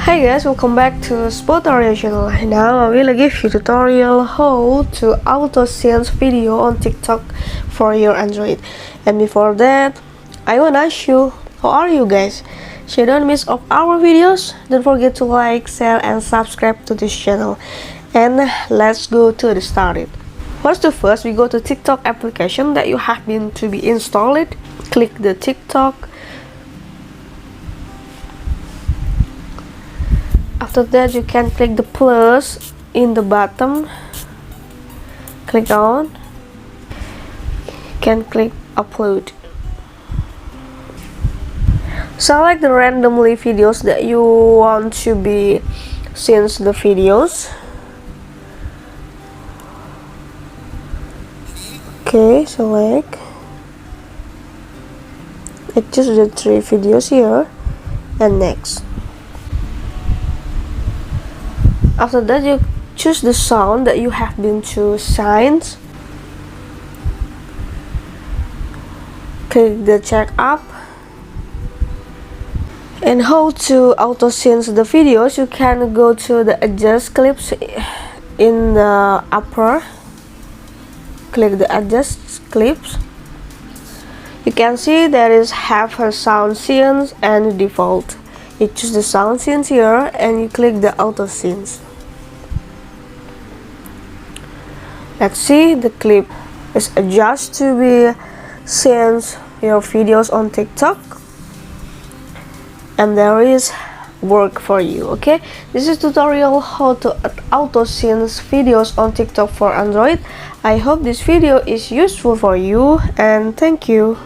Hey guys, welcome back to Spotario channel. Now I will give you tutorial how to auto sync video on TikTok for your Android. And before that, I wanna ask you, how are you guys? So you don't miss of our videos, don't forget to like, share, and subscribe to this channel. And let's go to the started. First we go to TikTok application that you have been to be installed. Click the TikTok. After that, you can click the plus in the bottom. Click on. You can click upload. Select the randomly videos that you want to be since the videos. Okay, select. I choose the 3 videos here and next. After that, you choose the sound that you have been to signs. Click the check up. And how to auto sync the videos, you can go to the adjust clips in the upper. Click the adjust clips. You can see there is have a sound sync and default. You choose the sound sync here and you click the auto sync. Let's see, the clip is adjust to be sync your videos on TikTok, and there is work for you. Okay, this is tutorial how to auto sync videos on TikTok for Android. I hope this video is useful for you, and thank you.